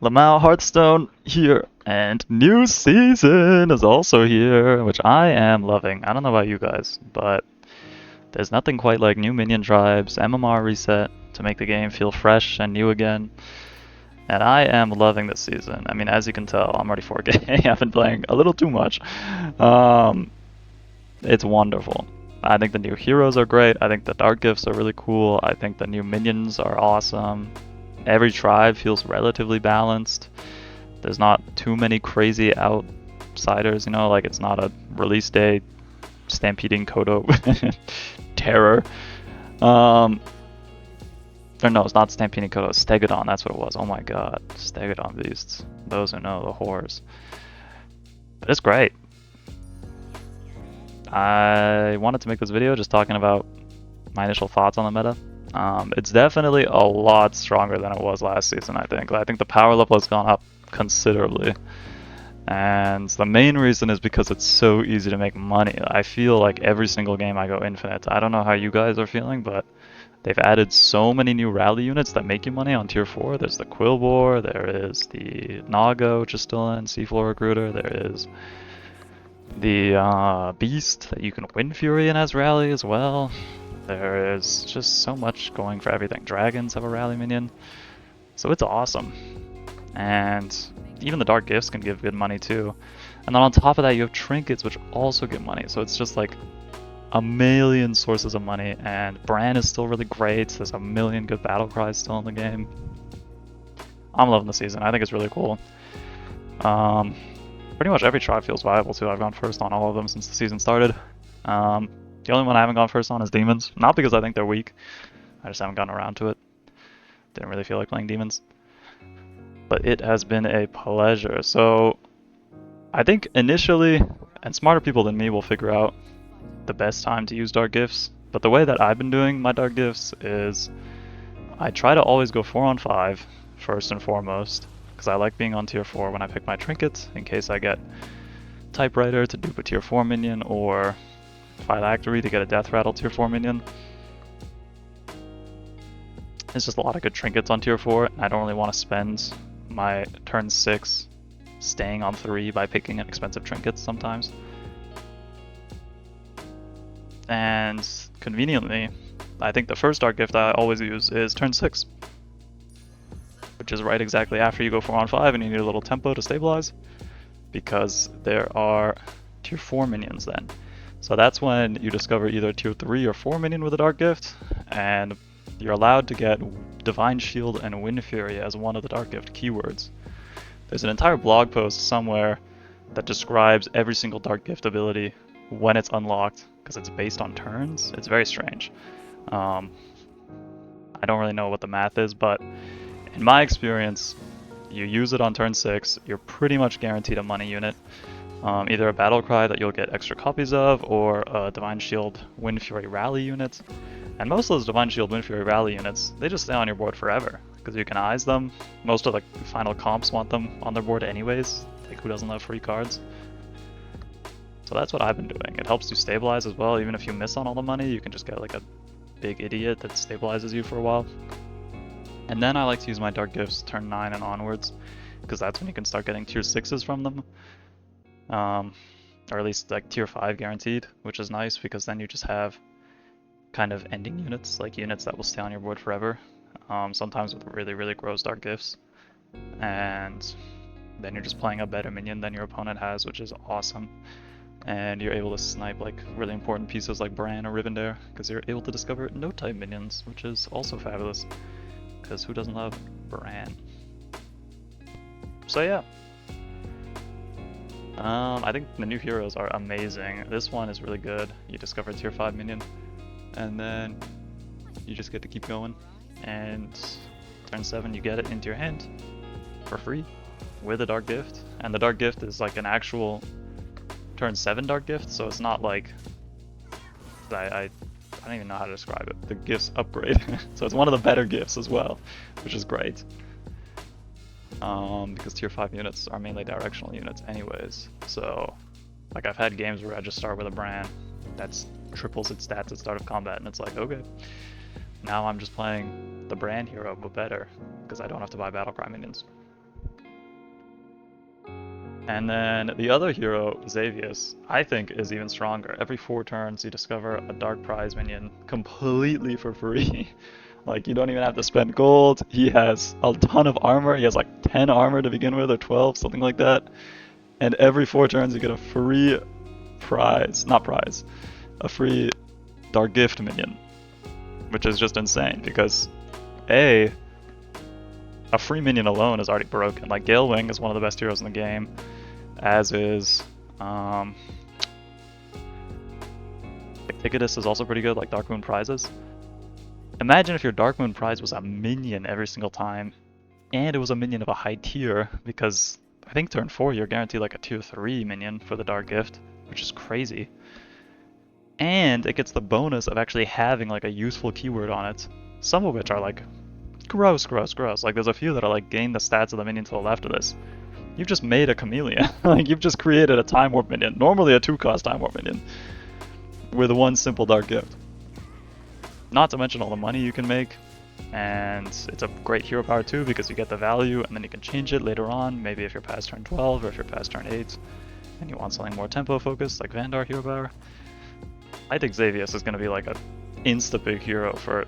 Lamau Hearthstone here, and new season is also here, which I am loving. I don't know about you guys, but there's nothing quite like new minion tribes, MMR reset to make the game feel fresh and new again. And I am loving this season. I mean, as you can tell, I'm already 4K. I've been playing a little too much. Um, it's wonderful. I think the new heroes are great. I think the dark gifts are really cool. I think the new minions are awesome. Every tribe feels relatively balanced. There's not too many crazy outsiders, like it's not a release day stampeding Kodo terror. Um, or no, it's not stampeding Kodo, it's Stegodon, that's what it was. Oh my god, Stegodon beasts. Those who know, the horrors. But it's great. I wanted to make this video just talking about my initial thoughts on the meta. It's definitely a lot stronger than it was last season, I think. I think the power level has gone up considerably. And the main reason is because it's so easy to make money. I feel like every single game I go infinite. I don't know how you guys are feeling, but they've added so many new rally units that make you money on tier 4. There's the Quillbore, there is the Naga, which is still in, Seafloor Recruiter, there is the Beast that you can win Fury in as rally as well. There is just so much going for everything. Dragons have a rally minion, so it's awesome. And even the dark gifts can give good money too. And then on top of that, you have trinkets, which also give money. So it's just like a million sources of money. And Bran is still really great. There's a million good battle cries still in the game. I'm loving the season. I think it's really cool. Pretty much every tribe feels viable too. I've gone first on all of them since the season started. The only one I haven't gone first on is demons. Not because I think they're weak. I just haven't gotten around to it. Didn't really feel like playing demons. But it has been a pleasure. So I think initially, and smarter people than me will figure out the best time to use dark gifts. But the way that I've been doing my dark gifts is I try to always go 4 on 5 first and foremost, because I like being on tier 4 when I pick my trinkets in case I get typewriter to dupe a tier 4 minion or phylactery to get a death rattle tier 4 minion. It's just a lot of good trinkets on tier 4. I don't really want to spend my turn 6 staying on 3 by picking an expensive trinkets sometimes. And conveniently, I think the first dark gift I always use is turn 6, which is right exactly after you go 4 on 5 and you need a little tempo to stabilize, because there are tier 4 minions then. So that's when you discover either tier 3 or 4 minion with a dark gift, and you're allowed to get Divine Shield and Wind Fury as one of the dark gift keywords. There's an entire blog post somewhere that describes every single dark gift ability when it's unlocked, because it's based on turns. It's very strange. I don't really know what the math is, but in my experience, you use it on turn 6, you're pretty much guaranteed a money unit. Either a battle cry that you'll get extra copies of, or a Divine Shield Wind Fury rally unit. And most of those Divine Shield Wind Fury rally units, they just stay on your board forever, because you can eyes them. Most of the final comps want them on their board anyways, like who doesn't love free cards? So that's what I've been doing. It helps you stabilize as well. Even if you miss on all the money, you can just get like a big idiot that stabilizes you for a while. And then I like to use my dark gifts turn 9 and onwards, because that's when you can start getting tier 6s from them. Or at least like tier 5 guaranteed, which is nice because then you just have kind of ending units, like units that will stay on your board forever, sometimes with really, really gross dark gifts. And then you're just playing a better minion than your opponent has, which is awesome. And you're able to snipe like really important pieces like Bran or Rivendare, because you're able to discover no-type minions, which is also fabulous, because who doesn't love Bran? So yeah. I think the new heroes are amazing. This one is really good. You discover a tier 5 minion, and then you just get to keep going. And turn 7 you get it into your hand for free with a dark gift. And the dark gift is like an actual turn 7 dark gift, so it's not like... I don't even know how to describe it. The gifts upgrade. So it's one of the better gifts as well, which is great. Because tier 5 units are mainly directional units anyways. So, like I've had games where I just start with a Bran that's triples its stats at start of combat, and it's like, okay, now I'm just playing the Bran hero, but better, because I don't have to buy Battlecry minions. And then the other hero, Xavius, I think is even stronger. Every 4 turns you discover a dark prize minion completely for free. Like, you don't even have to spend gold. He has a ton of armor. He has like 10 armor to begin with, or 12, something like that. And every 4 turns you get a free prize, not prize, a free dark gift minion. Which is just insane because a free minion alone is already broken. Like, Gale Wing is one of the best heroes in the game, as is Ticketus is also pretty good, like Dark Moon prizes. Imagine if your Dark Moon prize was a minion every single time, and it was a minion of a high tier, because I think turn 4 you're guaranteed like a tier 3 minion for the Dark Gift, which is crazy. And it gets the bonus of actually having like a useful keyword on it, some of which are like gross. Like, there's a few that are like gain the stats of the minion to the left of this. You've just made a chameleon. Like, you've just created a Time Warp minion, normally a 2-cost Time Warp minion, with one simple Dark Gift. Not to mention all the money you can make, and it's a great hero power too because you get the value and then you can change it later on, maybe if you're past turn 12 or if you're past turn 8 and you want something more tempo focused like Vandar hero power. I think Xavius is going to be like a insta-big hero for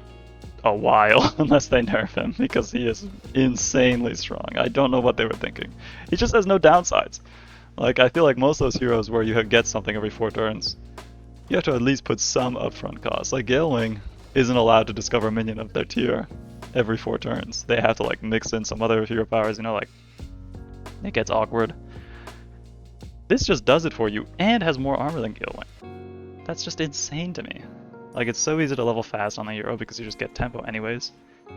a while unless they nerf him, because he is insanely strong. I don't know what they were thinking. He just has no downsides. Like, I feel like most of those heroes where you get something every 4 turns, you have to at least put some upfront cost. Like, Gale Wing isn't allowed to discover a minion of their tier every 4 turns. They have to like mix in some other hero powers, you know, like, it gets awkward. This just does it for you and has more armor than Gale Wing. That's just insane to me. Like, it's so easy to level fast on the hero because you just get tempo anyways.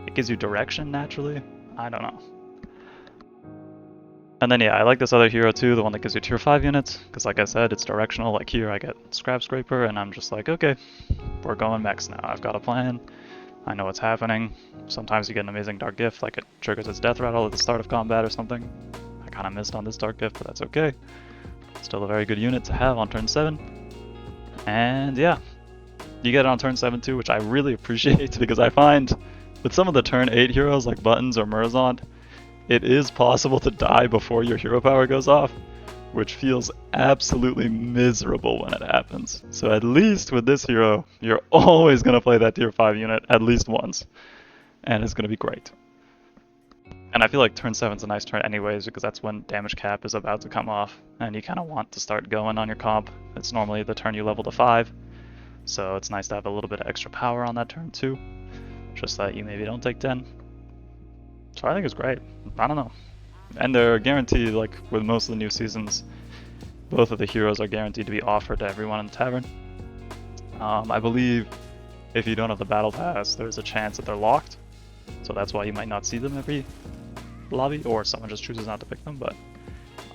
It gives you direction naturally. I don't know. And then yeah, I like this other hero too, the one that gives you tier 5 units, because like I said, it's directional. Like here I get Scrap Scraper and I'm just like, okay, we're going max now. I've got a plan. I know what's happening. Sometimes you get an amazing Dark Gift, like it triggers its Death Rattle at the start of combat or something. I kind of missed on this Dark Gift, but that's okay. Still a very good unit to have on turn 7. And yeah, you get it on turn 7 too, which I really appreciate because I find with some of the turn 8 heroes like Buttons or Murazond, it is possible to die before your hero power goes off, which feels absolutely miserable when it happens. So at least with this hero, you're always going to play that tier 5 unit at least once, and it's going to be great. And I feel like turn 7's a nice turn anyways, because that's when damage cap is about to come off, and you kind of want to start going on your comp. It's normally the turn you level to 5, so it's nice to have a little bit of extra power on that turn too, just that you maybe don't take 10. So I think it's great. I don't know. And they're guaranteed, like with most of the new seasons, both of the heroes are guaranteed to be offered to everyone in the tavern. I believe if you don't have the battle pass, there's a chance that they're locked, so that's why you might not see them every lobby, or someone just chooses not to pick them, but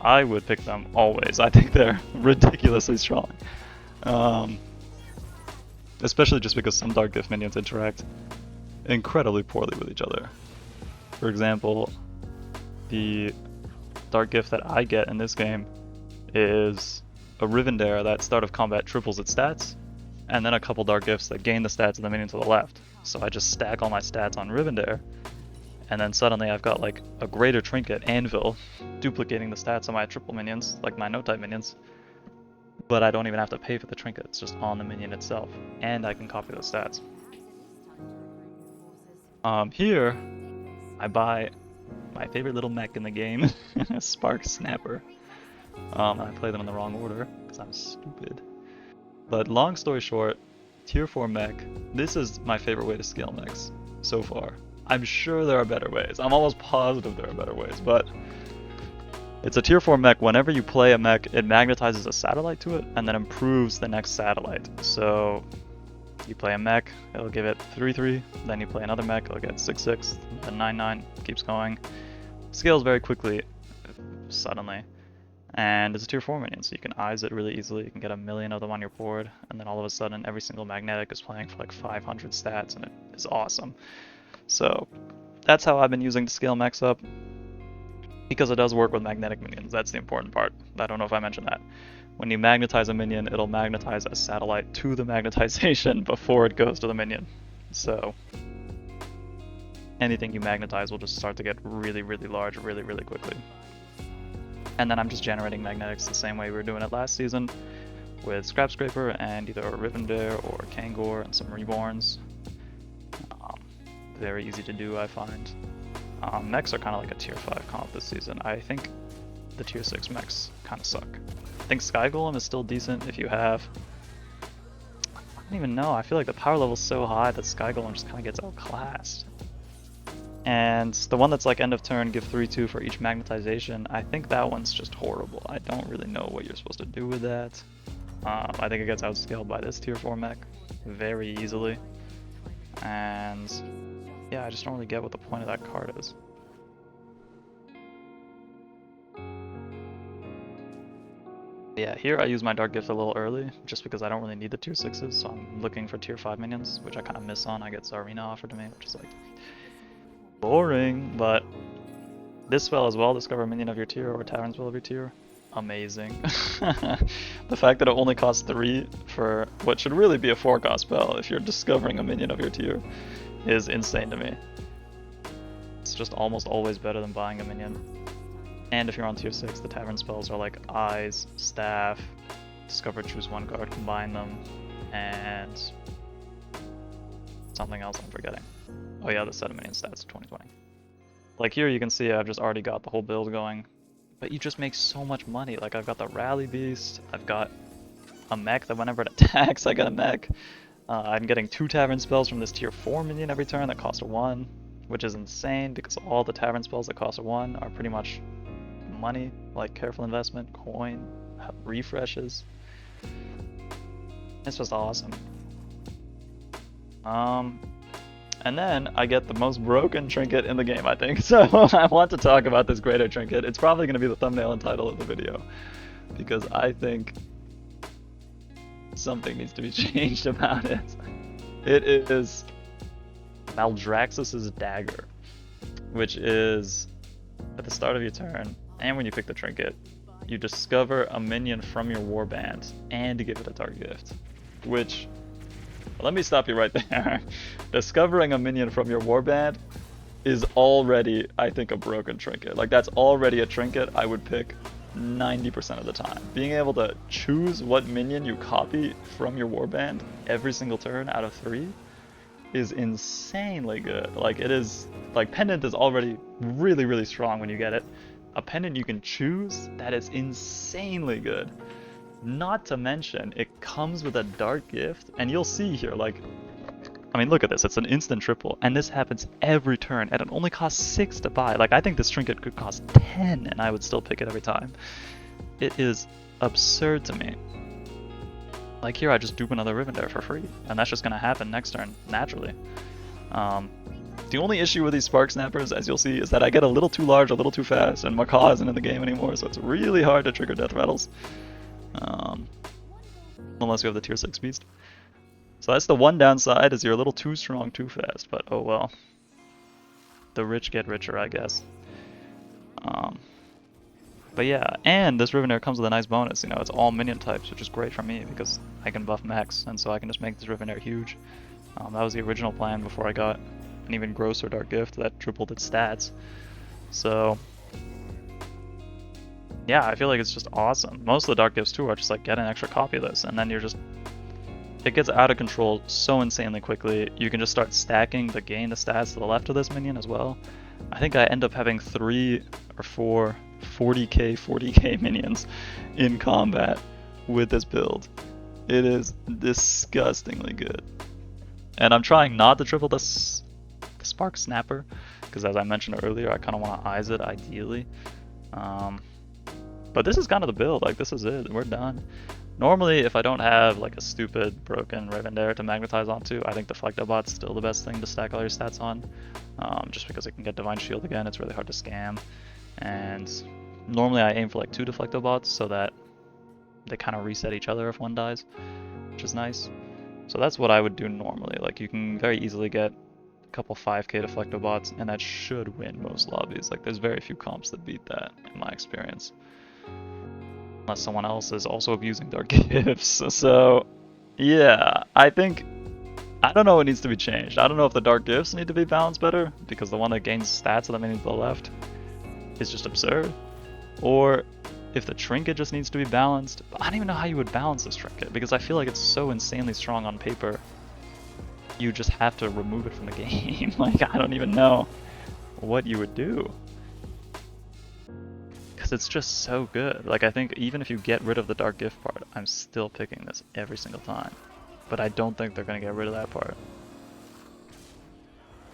I would pick them always. I think they're ridiculously strong. Especially just because some Dark Gift minions interact incredibly poorly with each other. For example, the Dark Gift that I get in this game is a Rivendare that start of combat triples its stats, and then a couple Dark Gifts that gain the stats of the minion to the left. So I just stack all my stats on Rivendare, and then suddenly I've got like a greater Trinket, Anvil, duplicating the stats of my triple minions, like my no-type minions, but I don't even have to pay for the Trinket, it's just on the minion itself, and I can copy those stats. Here, I buy my favorite little mech in the game, a Spark Snapper. And I play them in the wrong order, because I'm stupid. But long story short, tier 4 mech, this is my favorite way to scale mechs so far. I'm sure there are better ways. I'm almost positive there are better ways, but it's a tier 4 mech. Whenever you play a mech, it magnetizes a satellite to it, and then improves the next satellite. So you play a mech, it'll give it 3-3, then you play another mech, it'll get 6-6, then 9-9, keeps going. Scales very quickly, suddenly. And it's a tier 4 minion, so you can eyes it really easily, you can get a million of them on your board, and then all of a sudden every single magnetic is playing for like 500 stats, and it is awesome. So that's how I've been using to scale mechs up, because it does work with magnetic minions. That's the important part. I don't know if I mentioned that. When you magnetize a minion, it'll magnetize a satellite to the magnetization before it goes to the minion. So anything you magnetize will just start to get really, really large really, really quickly. And then I'm just generating magnetics the same way we were doing it last season, with Scrap Scraper and either a Rivendare or Kangor and some Reborns. Very easy to do, I find. Mechs are kind of like a tier 5 comp this season. I think the tier 6 mechs kind of suck. I think Sky Golem is still decent if you have... I don't even know, I feel like the power level's so high that Sky Golem just kind of gets outclassed. And the one that's like end of turn, give 3/2 for each magnetization, I think that one's just horrible. I don't really know what you're supposed to do with that. I think it gets outscaled by this tier 4 mech very easily. And yeah, I just don't really get what the point of that card is. Yeah, here I use my Dark Gift a little early, just because I don't really need the tier 6s, so I'm looking for tier 5 minions, which I kind of miss on. I get Tsarina offered to me, which is like... boring, but this spell as well, discover a minion of your tier or a tavern spell of your tier. Amazing. The fact that it only costs 3 for what should really be a 4-cost spell if you're discovering a minion of your tier is insane to me. It's just almost always better than buying a minion. And if you're on tier 6, the tavern spells are like Eyes, Staff, discover, choose 1 card, combine them, and something else I'm forgetting. Oh yeah, the set of minion stats 2020. Like here you can see I've just already got the whole build going. But you just make so much money. Like I've got the Rally Beast, I've got a mech that whenever it attacks I get a mech. I'm getting 2 tavern spells from this tier 4 minion every turn that cost 1, which is insane because all the tavern spells that cost 1 are pretty much money, like Careful Investment, Coin, refreshes. It's just awesome. And then I get the most broken trinket in the game, I think. So I want to talk about this greater trinket. It's probably going to be the thumbnail and title of the video, because I think something needs to be changed about it. It is Maldraxxus's Dagger, which is at the start of your turn, and when you pick the trinket, you discover a minion from your warband and give it a Dark Gift, which... let me stop you right there. Discovering a minion from your warband is already, I think, a broken trinket. Like, that's already a trinket I would pick 90% of the time. Being able to choose what minion you copy from your warband every single turn out of 3 is insanely good. Like, it is, like, Pendant is already really, really strong when you get it. A Pendant you can choose, that is insanely good. Not to mention, it comes with a Dark Gift, and you'll see here, like, I mean, look at this, it's an instant triple, and this happens every turn, and it only costs 6 to buy. Like, I think this trinket could cost 10, and I would still pick it every time. It is absurd to me. Like here, I just dupe another Rivendare for free, and that's just gonna happen next turn, naturally. The only issue with these Spark Snappers, as you'll see, is that I get a little too large, a little too fast, and Macaw isn't in the game anymore, so it's really hard to trigger Death Rattles. Unless you have the tier 6 beast. So that's the one downside, is you're a little too strong too fast, but oh well. The rich get richer, I guess. But yeah, and this Rivendare comes with a nice bonus, you know, it's all minion types, which is great for me because I can buff mechs, and so I can just make this Rivendare huge. That was the original plan before I got an even grosser Dark Gift that tripled its stats. So yeah, I feel like it's just awesome. Most of the Dark Gifts too are just like, get an extra copy of this, and then you're just... it gets out of control so insanely quickly. You can just start stacking the gain the stats to the left of this minion as well. I think I end up having 3 or 4 40k minions in combat with this build. It is disgustingly good. And I'm trying not to triple the Spark Snapper, because as I mentioned earlier, I kind of want to eyes it ideally. But this is kind of the build, like this is it, we're done. Normally, if I don't have like a stupid broken Rivendare to magnetize onto, I think Deflectobot's still the best thing to stack all your stats on. Just because it can get Divine Shield again, it's really hard to scam. And normally I aim for like 2 Deflectobots so that they kind of reset each other if one dies, which is nice. So that's what I would do normally. Like you can very easily get a couple 5k Deflectobots, and that should win most lobbies. Like there's very few comps that beat that in my experience. Unless someone else is also abusing Dark Gifts. So yeah, I don't know what needs to be changed. I don't know if the Dark Gifts need to be balanced better, because the one that gains stats of the minions to the left is just absurd. Or if the trinket just needs to be balanced, but I don't even know how you would balance this trinket because I feel like it's so insanely strong on paper. You just have to remove it from the game. Like, I don't even know what you would do. Because it's just so good. Like, I think even if you get rid of the dark gift part, I'm still picking this every single time. But I don't think they're going to get rid of that part.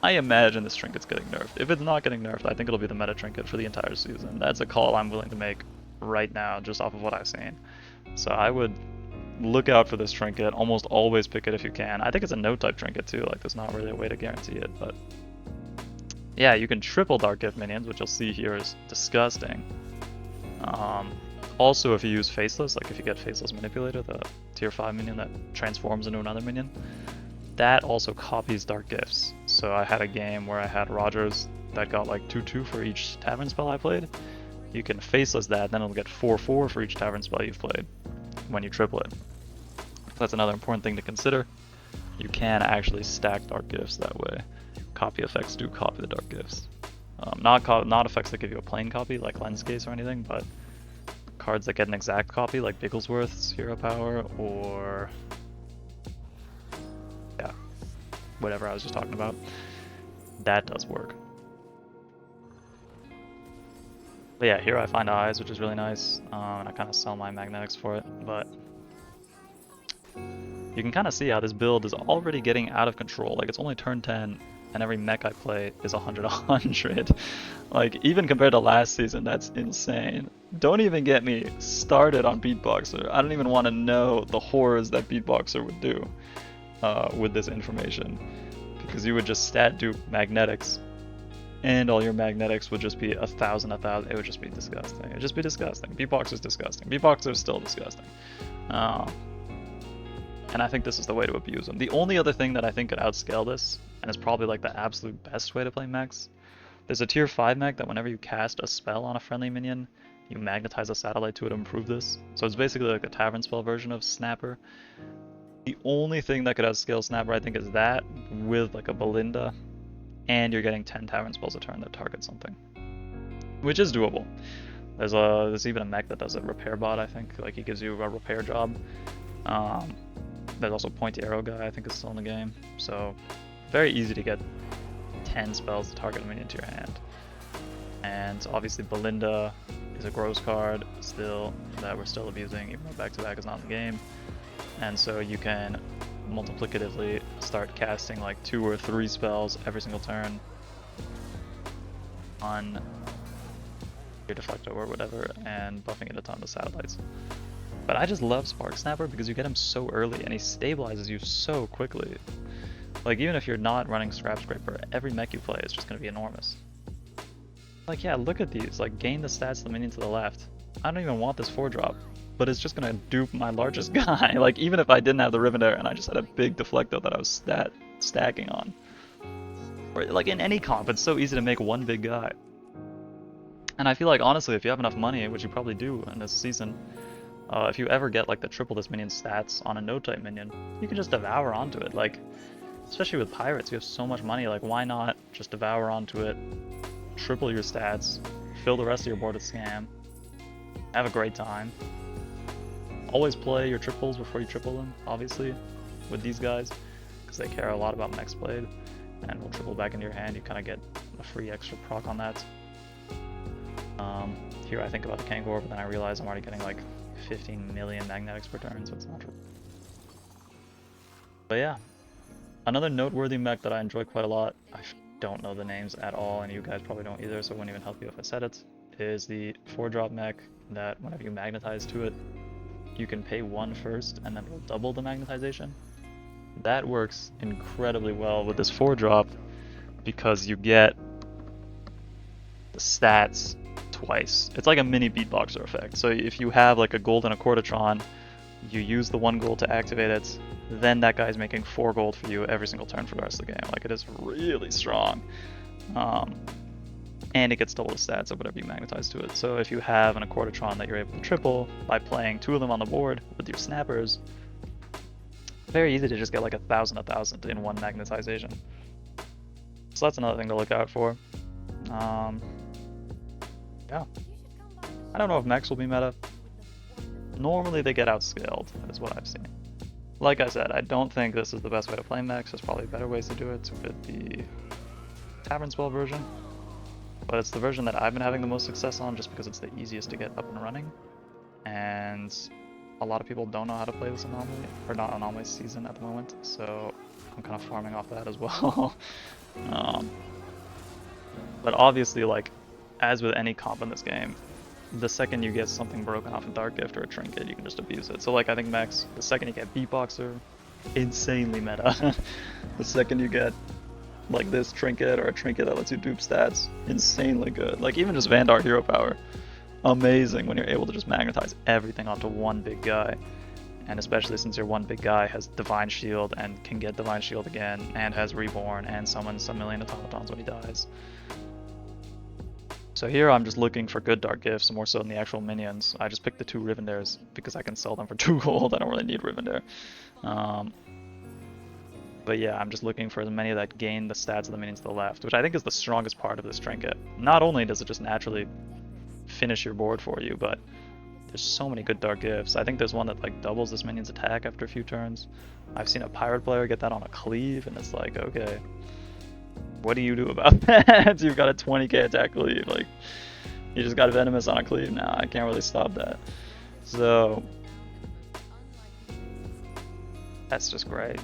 I imagine this trinket's getting nerfed. If it's not getting nerfed, I think it'll be the meta trinket for the entire season. That's a call I'm willing to make right now, just off of what I've seen. So I would look out for this trinket, almost always pick it if you can. I think it's a no-type trinket too, like there's not really a way to guarantee it, but yeah, you can triple dark gift minions, which you'll see here is disgusting. Also, if you use Faceless, like if you get Faceless Manipulator, the tier 5 minion that transforms into another minion, that also copies dark gifts. So I had a game where I had Rogers that got like 2/2 for each tavern spell I played. You can Faceless that, then it'll get 4/4 for each tavern spell you've played when you triple it. That's another important thing to consider. You can actually stack dark gifts that way. Copy effects do copy the dark gifts. Not effects that give you a plain copy like Lens Case or anything, but cards that get an exact copy like Bigglesworth's Hero Power or yeah, whatever I was just talking about. That does work. But yeah, here I find Eyes, which is really nice, and I kind of sell my magnetics for it, but you can kind of see how this build is already getting out of control. Like, it's only turn 10, and every mech I play is 100/100. Like, even compared to last season, that's insane. Don't even get me started on Beatboxer. I don't even want to know the horrors that Beatboxer would do with this information. Because you would just stat dupe magnetics, and all your magnetics would just be 1,000. It would just be disgusting. It would just be disgusting. Beatboxer's disgusting. Beatboxer's still disgusting. And I think this is the way to abuse them. The only other thing that I think could outscale this, and is probably like the absolute best way to play mechs, there's a tier 5 mech that whenever you cast a spell on a friendly minion, you magnetize a satellite to it to improve this. So it's basically like the tavern spell version of Snapper. The only thing that could outscale Snapper, I think, is that with like a Belinda, and you're getting 10 tavern spells a turn that target something, which is doable. There's even a mech that does a repair bot, I think, like he gives you a repair job. There's also Pointy Arrow guy, I think, is still in the game. So very easy to get 10 spells to target a minion to your hand. And obviously Belinda is a gross card still that we're still abusing, even though back-to-back is not in the game. And so you can multiplicatively start casting like 2 or 3 spells every single turn on your Deflecto or whatever, and buffing it a ton of satellites. But I just love Spark Snapper because you get him so early and he stabilizes you so quickly. Like, even if you're not running Scrap Scraper, every mech you play is just going to be enormous. Like, yeah, look at these. Like, gain the stats of the minion to the left. I don't even want this 4-drop, but it's just going to dupe my largest guy. Like, even if I didn't have the Rivendare and I just had a big Deflecto that I was stacking on. Or, like, in any comp, it's so easy to make one big guy. And I feel like, honestly, if you have enough money, which you probably do in this season, if you ever get like the triple this minion's stats on a no-type minion, you can just devour onto it. Like, especially with pirates, you have so much money, like why not just devour onto it, triple your stats, fill the rest of your board with scam, have a great time. Always play your triples before you triple them, obviously, with these guys, because they care a lot about mechs played, and will triple back into your hand. You kind of get a free extra proc on that. Here I think about the Kangor, but then I realize I'm already getting like 15 million magnetics per turn, so it's not true. But yeah, another noteworthy mech that I enjoy quite a lot, I don't know the names at all, and you guys probably don't either, so it wouldn't even help you if I said it, is the 4-drop mech that whenever you magnetize to it, you can pay 1 first, and then it'll double the magnetization. That works incredibly well with this 4-drop, because you get the stats twice. It's like a mini Beatboxer effect. So if you have like a gold and a Cortatron, you use the 1 gold to activate it, then that guy's making 4 gold for you every single turn for the rest of the game. Like, it is really strong. And it gets double the stats of whatever you magnetize to it. So if you have an Accordatron that you're able to triple by playing 2 of them on the board with your snappers, very easy to just get like 1,000 in 1 magnetization. So that's another thing to look out for. Yeah. I don't know if mechs will be meta. Normally they get outscaled, is what I've seen. Like I said, I don't think this is the best way to play mechs. There's probably better ways to do it with the Tavern Spell version. But it's the version that I've been having the most success on just because it's the easiest to get up and running. And a lot of people don't know how to play this anomaly, or not anomaly season at the moment, so I'm kind of farming off that as well. But obviously, like, as with any comp in this game, the second you get something broken off a Dark Gift or a Trinket, you can just abuse it. So like, I think Max, the second you get Beatboxer, insanely meta. The second you get like this Trinket or a Trinket that lets you dupe stats, insanely good. Like even just Vandar Hero Power, amazing when you're able to just magnetize everything onto one big guy. And especially since your one big guy has Divine Shield and can get Divine Shield again, and has Reborn and summons a million automatons when he dies. So here I'm just looking for good Dark Gifts, more so than the actual minions. I just picked the 2 Rivendares because I can sell them for 2 gold. I don't really need Rivendare. But yeah, I'm just looking for as many that gain the stats of the minions to the left, which I think is the strongest part of this trinket. Not only does it just naturally finish your board for you, but there's so many good Dark Gifts. I think there's one that like doubles this minion's attack after a few turns. I've seen a pirate player get that on a cleave, and it's like, okay, what do you do about that? You've got a 20k attack cleave, like, you just got Venomous on a cleave now. I can't really stop that. So, that's just great.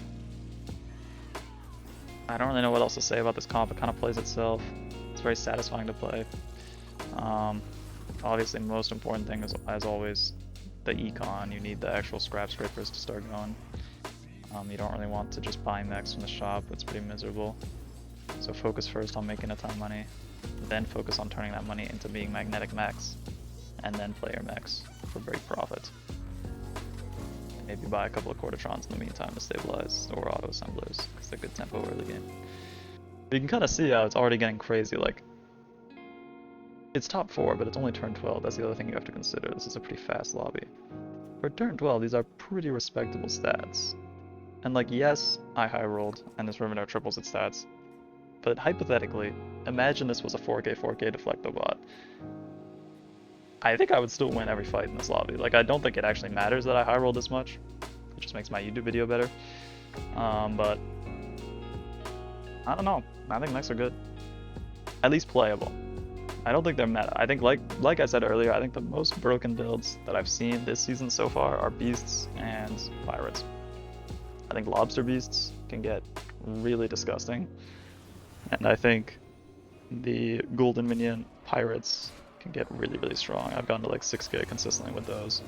I don't really know what else to say about this comp. It kind of plays itself. It's very satisfying to play. Obviously, most important thing is, as always, the econ. You need the actual scrap scrapers to start going. You don't really want to just buy mechs from the shop. It's pretty miserable. So focus first on making a ton of money, then focus on turning that money into being magnetic mechs, and then player mechs for great profit. Maybe buy a couple of Quartertrons in the meantime to stabilize, or auto assemblers, because they're good tempo early game. But you can kind of see how it's already getting crazy. Like, it's top 4, but it's only turn 12. That's the other thing you have to consider. This is a pretty fast lobby. For turn 12, these are pretty respectable stats. And like, yes, I high rolled, and this Rivendare triples its stats. But hypothetically, imagine this was a 4K Deflectobot. I think I would still win every fight in this lobby. Like, I don't think it actually matters that I high roll this much. It just makes my YouTube video better. But I don't know. I think mechs are good. At least playable. I don't think they're meta. I think, like I said earlier, I think the most broken builds that I've seen this season so far are beasts and pirates. I think lobster beasts can get really disgusting. And I think the golden minion pirates can get really, really strong. I've gotten to like 6k consistently with those.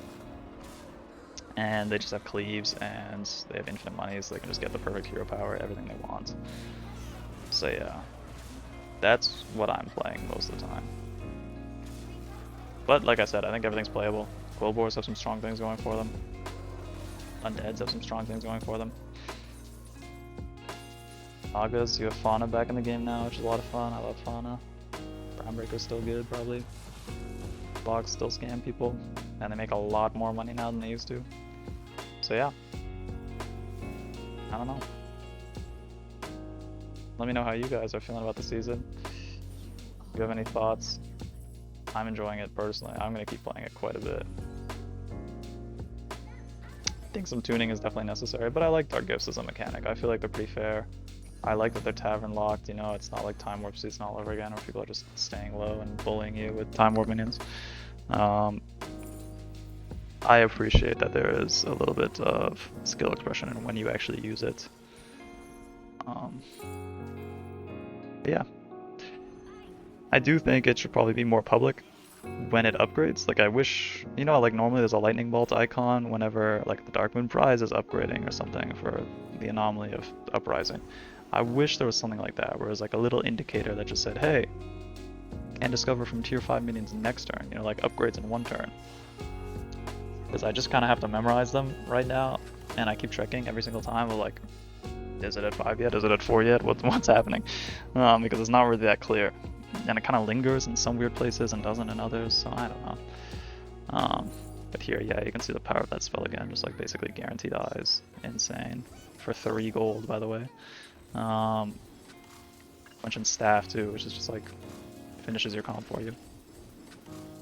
And they just have cleaves, and they have infinite money, so they can just get the perfect hero power, everything they want. So yeah, that's what I'm playing most of the time. But like I said, I think everything's playable. Quillboars have some strong things going for them. Undeads have some strong things going for them. Nagas, you have Fauna back in the game now, which is a lot of fun. I love Fauna. Groundbreaker's still good, probably. Logs still scam people, and they make a lot more money now than they used to. So yeah. I don't know. Let me know how you guys are feeling about the season. If you have any thoughts, I'm enjoying it personally. I'm going to keep playing it quite a bit. I think some tuning is definitely necessary, but I like Dark Gifts as a mechanic. I feel like they're pretty fair. I like that they're tavern locked, you know, it's not like Time Warp season all over again where people are just staying low and bullying you with Time Warp minions. I appreciate that there is a little bit of skill expression in when you actually use it. Yeah. I do think it should probably be more public when it upgrades. Like, I wish, you know, like normally there's a lightning bolt icon whenever like the Dark Moon Prize is upgrading or something for the anomaly of uprising. I wish there was something like that, where it was like a little indicator that just said, hey, and discover from tier 5 minions next turn, you know, like upgrades in one turn. Because I just kind of have to memorize them right now, and I keep checking every single time, with like, is it at 5 yet? Is it at 4 yet? What's happening? Because it's not really that clear. And it kind of lingers in some weird places and doesn't in others, so I don't know. But here, yeah, you can see the power of that spell again, just like basically guaranteed eyes. Insane. For 3 gold, by the way. Mentioned staff too, which is just like finishes your comp for you.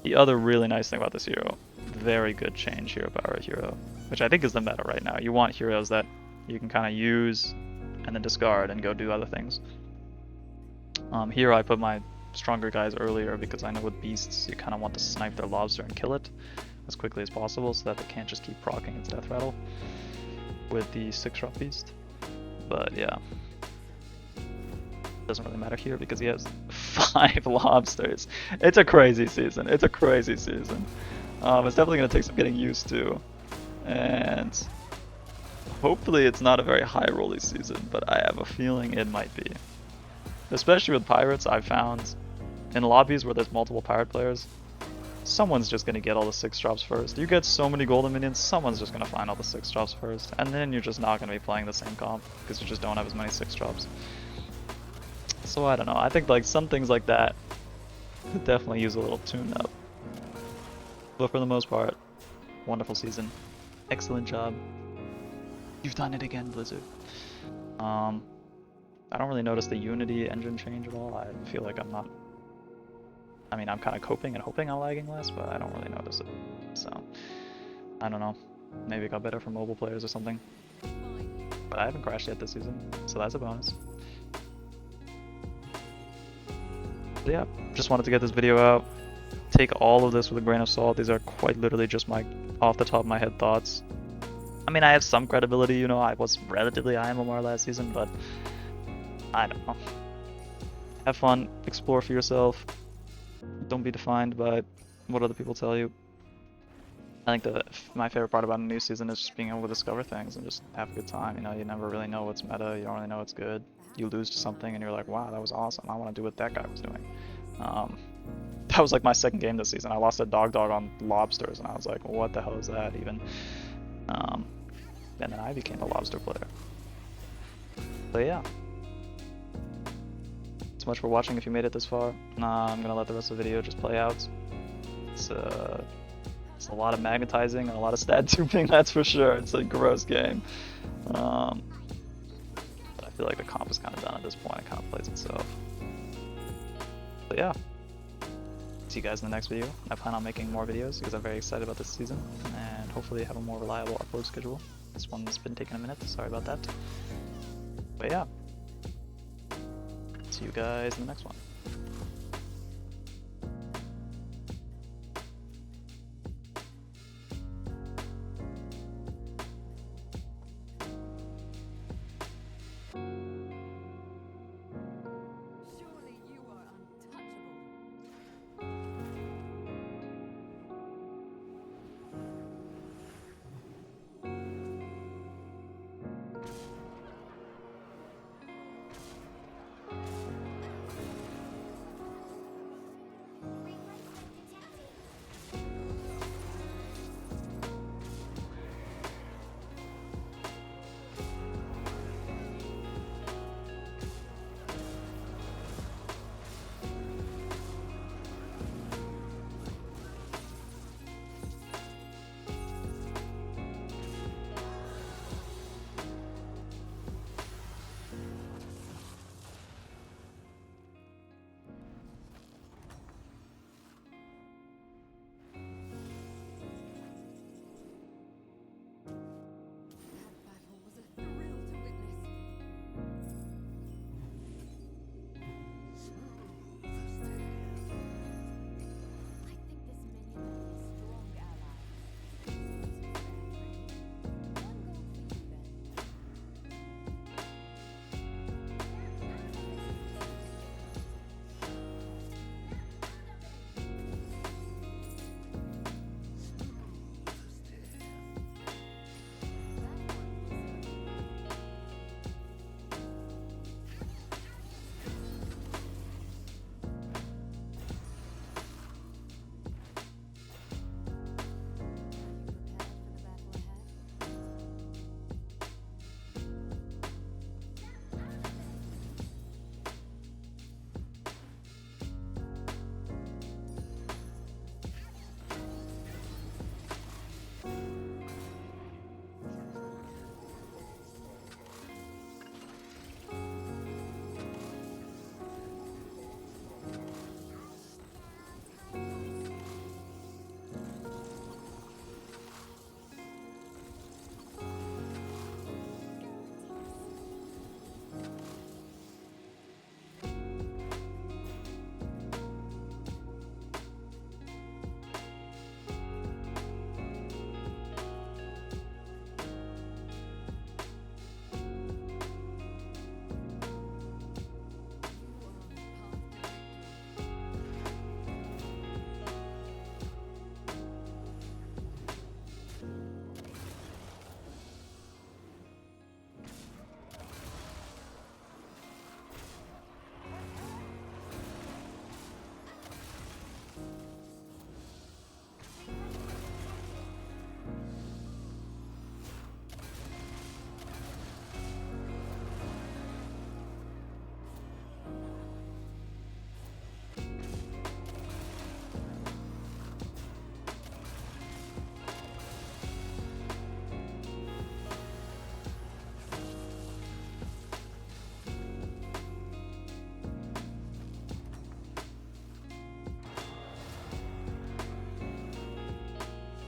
The other really nice thing about this hero, very good change hero power hero, which I think is the meta right now. You want heroes that you can kind of use and then discard and go do other things. Here I put my stronger guys earlier because I know with beasts you kind of want to snipe their lobster and kill it as quickly as possible so that they can't just keep proccing its death rattle with the 6-drop beast. But yeah, doesn't really matter here because he has 5 lobsters. It's a crazy season. It's a crazy season. It's definitely going to take some getting used to, and hopefully it's not a very high rolly season, but I have a feeling it might be. Especially with pirates, I've found in lobbies where there's multiple pirate players, someone's just going to get all the 6-drops first. You get so many golden minions, someone's just going to find all the 6-drops first, and then you're just not going to be playing the same comp because you just don't have as many 6-drops. So I don't know, I think like some things like that could definitely use a little tune-up. But for the most part, wonderful season. Excellent job. You've done it again, Blizzard. I don't really notice the Unity engine change at all. I feel like I'm not... I mean, I'm kind of coping and hoping I'm lagging less, but I don't really notice it. So, I don't know. Maybe it got better for mobile players or something. But I haven't crashed yet this season, so that's a bonus. But yeah, just wanted to get this video out. Take all of this with a grain of salt. These are quite literally just my off the top of my head thoughts. I mean, I have some credibility, you know, I was relatively high MMR last season, but I don't know. Have fun, explore for yourself. Don't be defined by what other people tell you. I think that my favorite part about a new season is just being able to discover things and just have a good time. You know, you never really know what's meta, you don't really know what's good. You lose to something and you're like, wow, that was awesome. I want to do what that guy was doing. That was like my second game this season. I lost a dog on lobsters and I was like, well, what the hell is that even? And then I became a lobster player. But yeah. So much for watching if you made it this far. I'm gonna let the rest of the video just play out. It's a lot of magnetizing and a lot of stat duping, that's for sure. It's a gross game. But I feel like the comp is kind of done at this point. It kind of plays itself. But yeah. See you guys in the next video. I plan on making more videos because I'm very excited about this season and hopefully have a more reliable upload schedule. This one's been taking a minute, sorry about that. But yeah. See you guys in the next one.